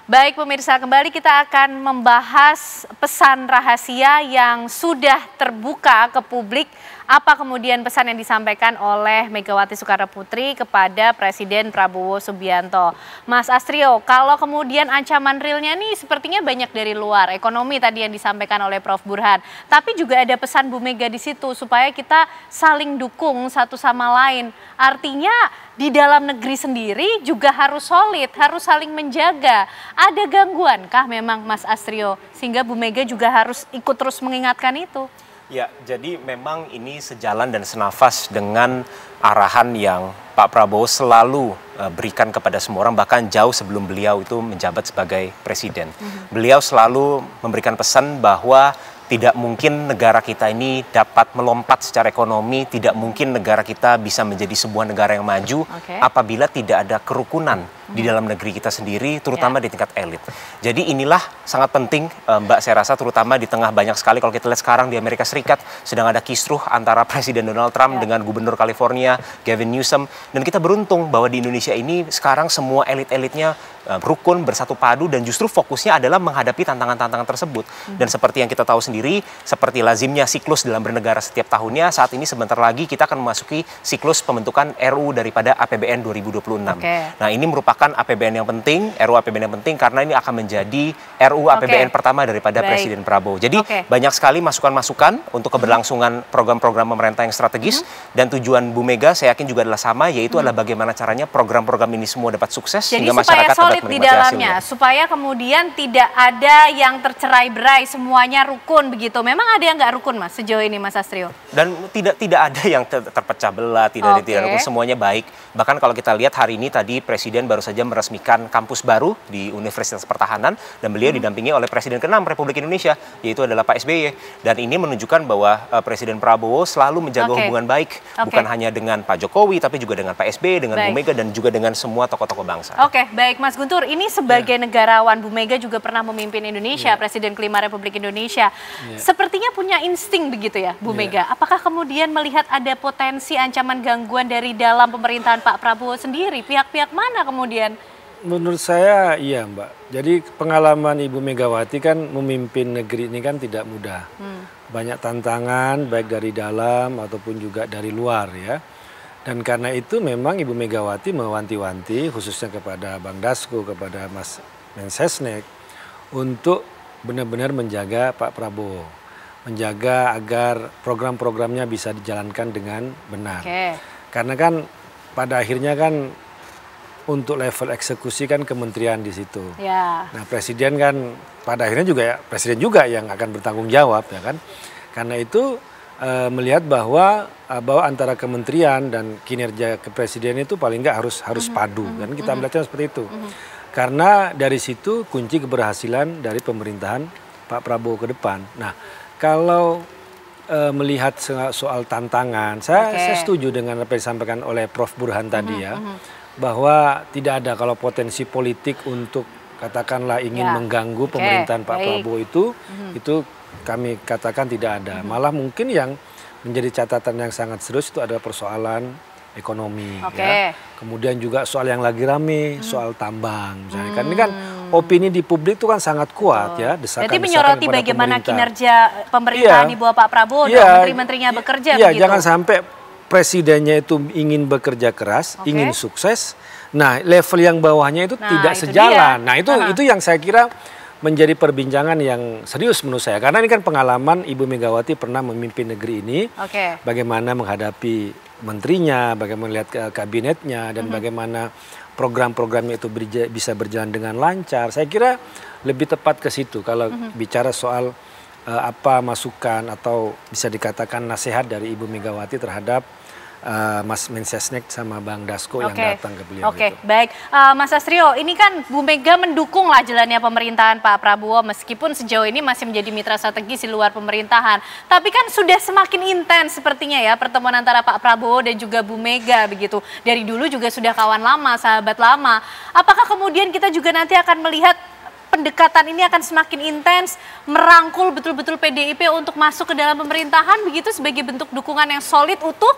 Baik pemirsa, kembali kita akan membahas pesan rahasia yang sudah terbuka ke publik. Apa kemudian pesan yang disampaikan oleh Megawati Soekarnoputri kepada Presiden Prabowo Subianto. Mas Astrio, kalau kemudian ancaman realnya nih sepertinya banyak dari luar. Ekonomi tadi yang disampaikan oleh Prof. Burhan. Tapi juga ada pesan Bu Mega di situ supaya kita saling dukung satu sama lain. Artinya di dalam negeri sendiri juga harus solid, harus saling menjaga. Ada gangguan kah memang Mas Astrio? Sehingga Bu Mega juga harus ikut terus mengingatkan itu. Ya, jadi memang ini sejalan dan senafas dengan arahan yang Pak Prabowo selalu berikan kepada semua orang, bahkan jauh sebelum beliau itu menjabat sebagai presiden. Beliau selalu memberikan pesan bahwa tidak mungkin negara kita ini dapat melompat secara ekonomi, tidak mungkin negara kita bisa menjadi sebuah negara yang maju apabila tidak ada kerukunan di dalam negeri kita sendiri, terutama di tingkat elit. Jadi inilah sangat penting, Mbak, saya rasa terutama di tengah banyak sekali kalau kita lihat sekarang di Amerika Serikat sedang ada kisruh antara Presiden Donald Trump dengan Gubernur California Gavin Newsom, dan kita beruntung bahwa di Indonesia ini sekarang semua elit-elitnya rukun, bersatu padu, dan justru fokusnya adalah menghadapi tantangan-tantangan tersebut. Dan seperti yang kita tahu sendiri, seperti lazimnya siklus dalam bernegara setiap tahunnya, saat ini sebentar lagi kita akan memasuki siklus pembentukan RUU daripada APBN 2026. Nah, ini merupakan APBN yang penting, RUU APBN yang penting karena ini akan menjadi RUU APBN pertama daripada Presiden Prabowo. Jadi banyak sekali masukan-masukan untuk keberlangsungan program-program pemerintah yang strategis, dan tujuan Bu Mega saya yakin juga adalah sama, yaitu adalah bagaimana caranya program-program ini semua dapat sukses sehingga masyarakat dapat di dalamnya, supaya kemudian tidak ada yang tercerai-berai, semuanya rukun begitu. Memang ada yang nggak rukun, Mas, sejauh ini, Mas Astrio? Dan tidak ada yang terpecah belah, tidak rukun, semuanya baik. Bahkan kalau kita lihat hari ini tadi Presiden baru saja meresmikan kampus baru di Universitas Pertahanan, dan beliau didampingi oleh Presiden ke-6 Republik Indonesia, yaitu adalah Pak SBY. Dan ini menunjukkan bahwa Presiden Prabowo selalu menjaga hubungan baik, bukan hanya dengan Pak Jokowi, tapi juga dengan Pak SBY, dengan Bu Mega, dan juga dengan semua tokoh-tokoh bangsa. Baik, Mas Guntur, ini sebagai negarawan, Bu Mega juga pernah memimpin Indonesia, Presiden kelima Republik Indonesia. Sepertinya punya insting begitu ya, Bu Mega. Apakah kemudian melihat ada potensi ancaman gangguan dari dalam pemerintahan Pak Prabowo sendiri? Pihak-pihak mana kemudian? Menurut saya iya, Mbak. Jadi pengalaman Ibu Megawati kan memimpin negeri ini kan tidak mudah. Banyak tantangan baik dari dalam ataupun juga dari luar ya. Dan karena itu memang Ibu Megawati mewanti-wanti khususnya kepada Bang Dasko, kepada Mas Mensesnek untuk benar-benar menjaga Pak Prabowo. Menjaga agar program-programnya bisa dijalankan dengan benar. Karena kan pada akhirnya kan untuk level eksekusi kan kementerian di situ. Nah, Presiden kan pada akhirnya juga Presiden juga yang akan bertanggung jawab ya kan. Karena itu melihat bahwa antara kementerian dan kinerja kepresiden itu paling nggak harus padu, dan kita melihatnya seperti itu. Karena dari situ kunci keberhasilan dari pemerintahan Pak Prabowo ke depan. Nah, kalau melihat soal tantangan, saya setuju dengan apa yang disampaikan oleh Prof. Burhan tadi ya, bahwa tidak ada kalau potensi politik untuk katakanlah ingin mengganggu pemerintahan Pak Prabowo itu kami katakan tidak ada. Malah mungkin yang menjadi catatan yang sangat serius itu adalah persoalan ekonomi. Ya. Kemudian juga soal yang lagi rame, soal tambang. Misalnya. Kan ini kan opini di publik itu kan sangat kuat ya. Jadi menyoroti bagaimana kinerja pemerintahan di bawah Pak Prabowo, menteri-menterinya bekerja begitu. Jangan sampai presidennya itu ingin bekerja keras, ingin sukses. Nah, level yang bawahnya itu tidak sejalan. Nah, itu yang saya kira menjadi perbincangan yang serius menurut saya. Karena ini kan pengalaman Ibu Megawati pernah memimpin negeri ini. Bagaimana menghadapi menterinya, bagaimana melihat kabinetnya, dan bagaimana program-programnya itu bisa berjalan dengan lancar. Saya kira lebih tepat ke situ kalau bicara soal apa masukan atau bisa dikatakan nasihat dari Ibu Megawati terhadap Mas Mensesnek sama Bang Dasko yang datang ke beliau. Baik. Mas Astrio, ini kan Bu Mega mendukung lah jalannya pemerintahan Pak Prabowo meskipun sejauh ini masih menjadi mitra strategis di luar pemerintahan. Tapi kan sudah semakin intens sepertinya ya pertemuan antara Pak Prabowo dan juga Bu Mega begitu. Dari dulu juga sudah kawan lama, sahabat lama. Apakah kemudian kita juga nanti akan melihat pendekatan ini akan semakin intens, merangkul betul-betul PDIP untuk masuk ke dalam pemerintahan begitu sebagai bentuk dukungan yang solid, utuh?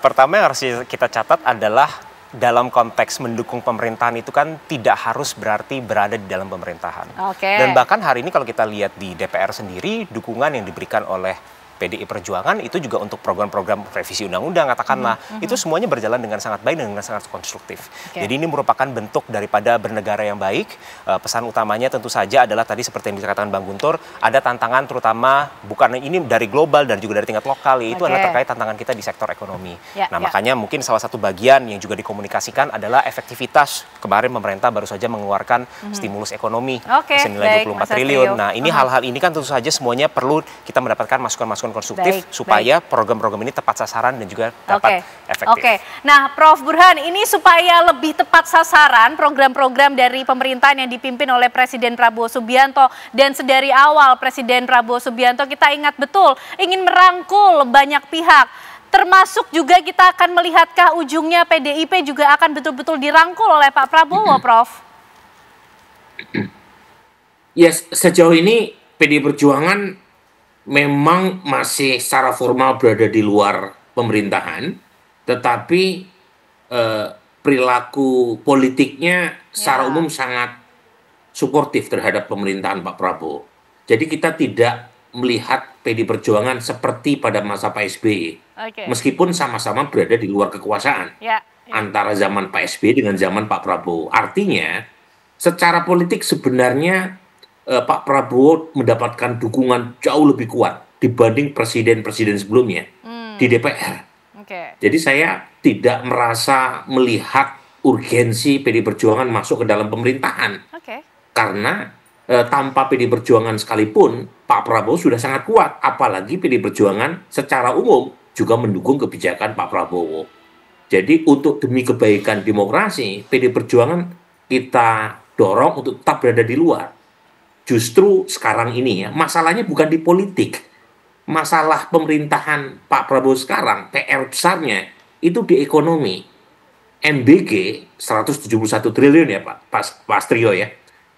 Pertama yang harus kita catat adalah dalam konteks mendukung pemerintahan itu kan tidak harus berarti berada di dalam pemerintahan. Dan bahkan hari ini kalau kita lihat di DPR sendiri, dukungan yang diberikan oleh PDI Perjuangan itu juga untuk program-program revisi undang-undang, katakanlah, itu semuanya berjalan dengan sangat baik dan dengan sangat konstruktif. Jadi ini merupakan bentuk daripada bernegara yang baik. Pesan utamanya tentu saja adalah tadi seperti yang dikatakan Bang Guntur, ada tantangan terutama bukan ini dari global dan juga dari tingkat lokal, itu adalah terkait tantangan kita di sektor ekonomi. Makanya mungkin salah satu bagian yang juga dikomunikasikan adalah efektivitas. Kemarin pemerintah baru saja mengeluarkan stimulus ekonomi senilai 24 triliun. Nah, ini hal-hal ini kan tentu saja semuanya perlu kita mendapatkan masukan-masukan konstruktif supaya program-program ini tepat sasaran dan juga dapat efektif. Nah, Prof. Burhan, ini supaya lebih tepat sasaran program-program dari pemerintahan yang dipimpin oleh Presiden Prabowo Subianto, dan sedari awal Presiden Prabowo Subianto kita ingat betul ingin merangkul banyak pihak. Termasuk juga kita akan melihatkah ujungnya PDIP juga akan betul-betul dirangkul oleh Pak Prabowo, Prof? Ya, sejauh ini PDI Perjuangan memang masih secara formal berada di luar pemerintahan, tetapi perilaku politiknya secara umum sangat suportif terhadap pemerintahan Pak Prabowo. Jadi kita tidak melihat PDI Perjuangan seperti pada masa Pak SBY, meskipun sama-sama berada di luar kekuasaan antara zaman Pak SBY dengan zaman Pak Prabowo. Artinya, secara politik sebenarnya Pak Prabowo mendapatkan dukungan jauh lebih kuat dibanding presiden-presiden sebelumnya di DPR. Jadi saya tidak merasa melihat urgensi PDI Perjuangan masuk ke dalam pemerintahan. Karena tanpa PDI Perjuangan sekalipun, Pak Prabowo sudah sangat kuat. Apalagi PDI Perjuangan secara umum juga mendukung kebijakan Pak Prabowo. Jadi untuk demi kebaikan demokrasi, PDI Perjuangan kita dorong untuk tetap berada di luar. Justru sekarang ini ya, masalahnya bukan di politik. Masalah pemerintahan Pak Prabowo sekarang, PR besarnya itu di ekonomi. MBG 171 triliun ya Pak Trio ya.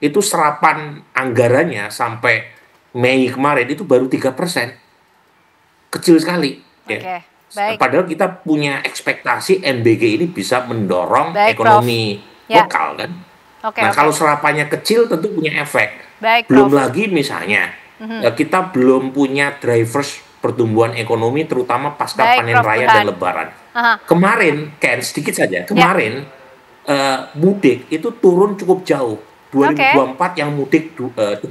Itu serapan anggarannya sampai Mei kemarin itu baru 3%. Kecil sekali. Ya. Padahal kita punya ekspektasi MBG ini bisa mendorong ekonomi lokal kan. Nah kalau serapannya kecil tentu punya efek. Belum lagi misalnya kita belum punya drivers pertumbuhan ekonomi terutama pasca panen raya dan lebaran. Kemarin, sedikit saja, kemarin mudik itu turun cukup jauh. 2024 yang mudik 32%,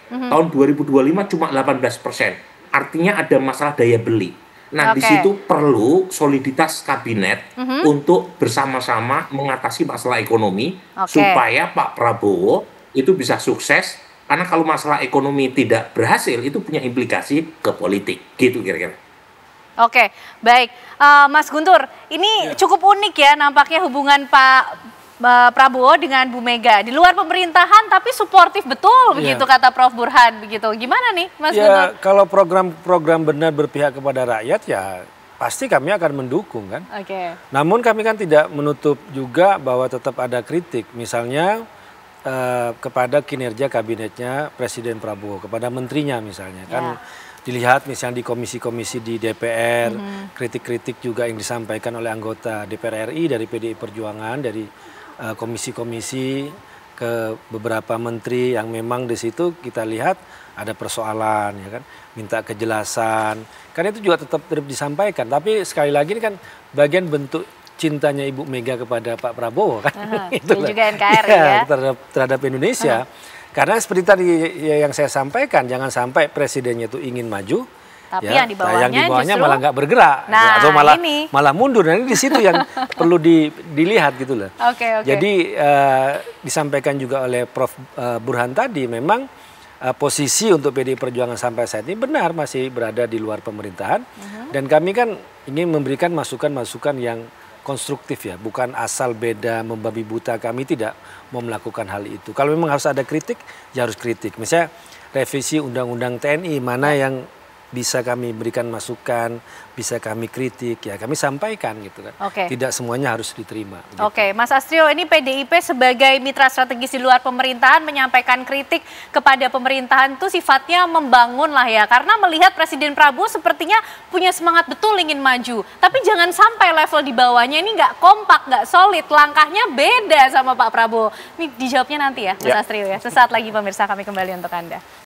tahun 2025 cuma 18%. Artinya ada masalah daya beli. Nah, di situ perlu soliditas kabinet untuk bersama-sama mengatasi masalah ekonomi supaya Pak Prabowo itu bisa sukses, karena kalau masalah ekonomi tidak berhasil itu punya implikasi ke politik, gitu kira-kira. Baik, Mas Guntur, ini cukup unik ya nampaknya hubungan Pak Prabowo dengan Bu Mega di luar pemerintahan tapi suportif betul begitu kata Prof. Burhan begitu. Gimana nih Mas Guntur? Kalau program-program benar berpihak kepada rakyat ya pasti kami akan mendukung kan. Namun kami kan tidak menutup juga bahwa tetap ada kritik, misalnya kepada kinerja kabinetnya Presiden Prabowo, kepada menterinya misalnya kan dilihat misalnya di komisi-komisi di DPR, kritik-kritik juga yang disampaikan oleh anggota DPR RI dari PDI Perjuangan, dari komisi-komisi ke beberapa menteri yang memang di situ kita lihat ada persoalan ya kan, minta kejelasan, kan itu juga tetap disampaikan. Tapi sekali lagi ini kan bagian bentuk cintanya Ibu Mega kepada Pak Prabowo kan. Itu juga NKRI ya. Terhadap Indonesia. Karena seperti tadi yang saya sampaikan, jangan sampai presidennya itu ingin maju, tapi yang di bawahnya justru malah nggak bergerak, atau malah mundur. Nah ini di situ yang perlu dilihat gitu loh. Jadi disampaikan juga oleh Prof. Burhan tadi, memang posisi untuk PDI Perjuangan sampai saat ini benar masih berada di luar pemerintahan, dan kami kan ingin memberikan masukan-masukan yang konstruktif ya, bukan asal beda membabi buta. Kami tidak mau melakukan hal itu. Kalau memang harus ada kritik, ya harus kritik. Misalnya revisi Undang-Undang TNI, mana yang bisa kami berikan masukan, bisa kami kritik, ya kami sampaikan gitu kan. Tidak semuanya harus diterima. Oke, Mas Astrio, ini PDIP sebagai mitra strategis di luar pemerintahan menyampaikan kritik kepada pemerintahan itu sifatnya membangun lah ya, karena melihat Presiden Prabowo sepertinya punya semangat betul ingin maju, tapi jangan sampai level di bawahnya ini nggak kompak, nggak solid, langkahnya beda sama Pak Prabowo. Ini dijawabnya nanti ya, Mas Astrio ya. Sesaat lagi pemirsa, kami kembali untuk Anda.